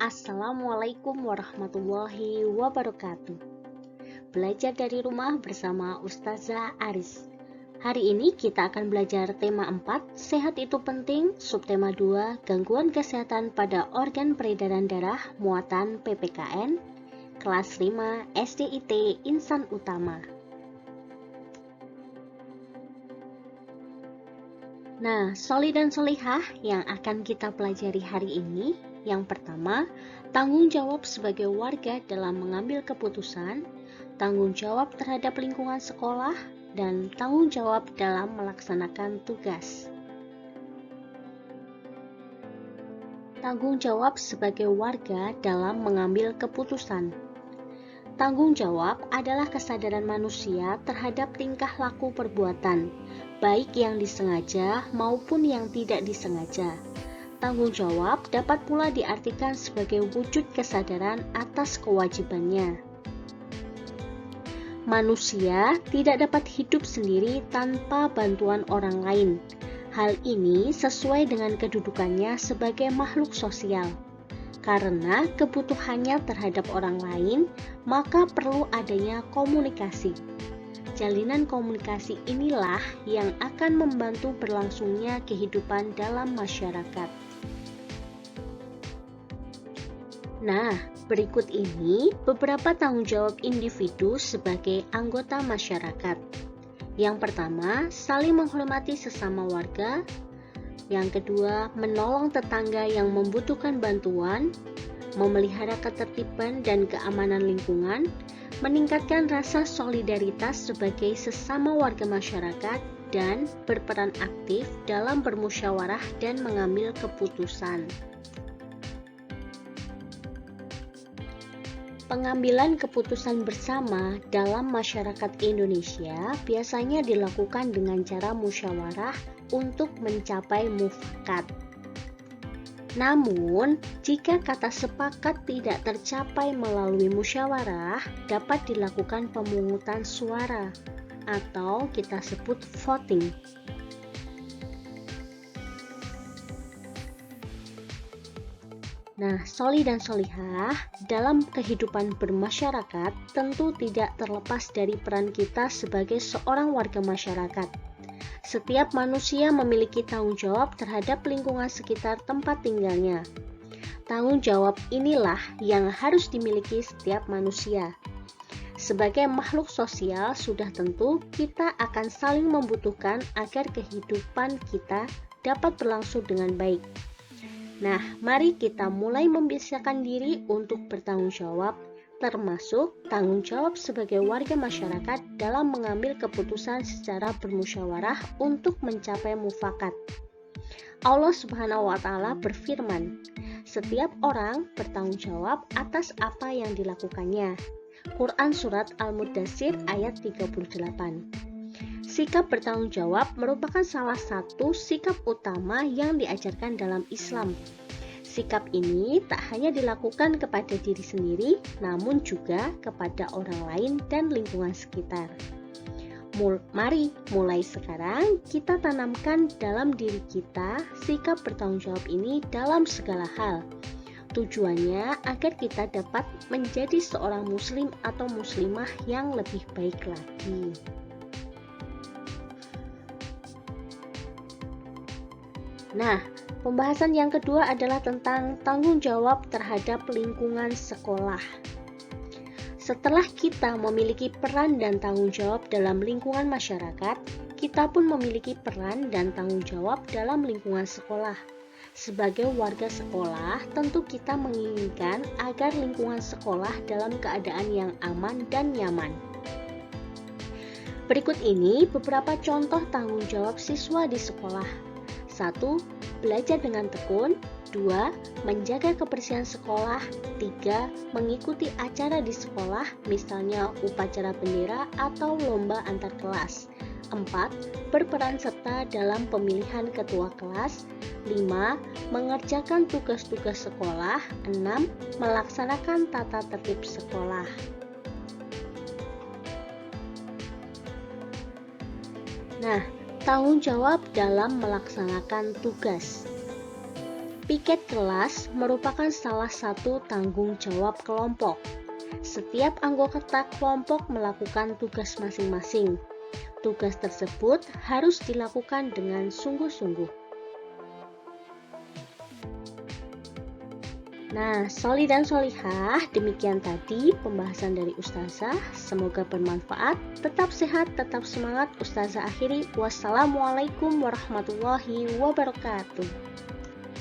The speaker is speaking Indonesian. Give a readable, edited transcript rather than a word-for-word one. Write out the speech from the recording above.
Assalamualaikum warahmatullahi wabarakatuh. Belajar dari rumah bersama Ustazah Aris. Hari ini kita akan belajar tema 4, sehat itu penting, subtema 2, gangguan kesehatan pada organ peredaran darah muatan PPKN, kelas 5 SDIT Insan Utama. Nah, soli dan solihah yang akan kita pelajari hari ini, yang pertama, tanggung jawab sebagai warga dalam mengambil keputusan, tanggung jawab terhadap lingkungan sekolah, dan tanggung jawab dalam melaksanakan tugas. Tanggung jawab sebagai warga dalam mengambil keputusan. Tanggung jawab adalah kesadaran manusia terhadap tingkah laku perbuatan, baik yang disengaja maupun yang tidak disengaja. Tanggung jawab dapat pula diartikan sebagai wujud kesadaran atas kewajibannya. Manusia tidak dapat hidup sendiri tanpa bantuan orang lain. Hal ini sesuai dengan kedudukannya sebagai makhluk sosial. Karena kebutuhannya terhadap orang lain, maka perlu adanya komunikasi. Jalinan komunikasi inilah yang akan membantu berlangsungnya kehidupan dalam masyarakat. Nah, berikut ini beberapa tanggung jawab individu sebagai anggota masyarakat. Yang pertama, saling menghormati sesama warga. Yang kedua, menolong tetangga yang membutuhkan bantuan, memelihara ketertiban dan keamanan lingkungan, meningkatkan rasa solidaritas sebagai sesama warga masyarakat, dan berperan aktif dalam bermusyawarah dan mengambil keputusan. Pengambilan keputusan bersama dalam masyarakat Indonesia biasanya dilakukan dengan cara musyawarah untuk mencapai mufakat. Namun, jika kata sepakat tidak tercapai melalui musyawarah, dapat dilakukan pemungutan suara atau kita sebut voting. Nah, soli dan solihah dalam kehidupan bermasyarakat tentu tidak terlepas dari peran kita sebagai seorang warga masyarakat. Setiap manusia memiliki tanggung jawab terhadap lingkungan sekitar tempat tinggalnya. Tanggung jawab inilah yang harus dimiliki setiap manusia. Sebagai makhluk sosial, sudah tentu kita akan saling membutuhkan agar kehidupan kita dapat berlangsung dengan baik. Nah, mari kita mulai membiasakan diri untuk bertanggung jawab, termasuk tanggung jawab sebagai warga masyarakat dalam mengambil keputusan secara bermusyawarah untuk mencapai mufakat. Allah Subhanahu wa Ta'ala berfirman, setiap orang bertanggung jawab atas apa yang dilakukannya. Quran Surat Al-Muddatsir ayat 38. Sikap bertanggung jawab merupakan salah satu sikap utama yang diajarkan dalam Islam. Sikap ini tak hanya dilakukan kepada diri sendiri, namun juga kepada orang lain dan lingkungan sekitar. Mari mulai sekarang kita tanamkan dalam diri kita sikap bertanggung jawab ini dalam segala hal. Tujuannya agar kita dapat menjadi seorang muslim atau muslimah yang lebih baik lagi. Nah, pembahasan yang kedua adalah tentang tanggung jawab terhadap lingkungan sekolah. Setelah kita memiliki peran dan tanggung jawab dalam lingkungan masyarakat, kita pun memiliki peran dan tanggung jawab dalam lingkungan sekolah. Sebagai warga sekolah, tentu kita menginginkan agar lingkungan sekolah dalam keadaan yang aman dan nyaman. Berikut ini beberapa contoh tanggung jawab siswa di sekolah. 1. Belajar dengan tekun. 2. Menjaga kebersihan sekolah. 3. Mengikuti acara di sekolah, misalnya upacara bendera atau lomba antar kelas. 4. Berperan serta dalam pemilihan ketua kelas. 5. Mengerjakan tugas-tugas sekolah. 6. Melaksanakan tata tertib sekolah. Nah, tanggung jawab dalam melaksanakan tugas. Piket kelas merupakan salah satu tanggung jawab kelompok. Setiap anggota kelompok melakukan tugas masing-masing. Tugas tersebut harus dilakukan dengan sungguh-sungguh. Nah, Soli dan Solihah, demikian tadi pembahasan dari Ustazah. Semoga bermanfaat. Tetap sehat, tetap semangat. Ustazah akhiri. Wassalamualaikum warahmatullahi wabarakatuh.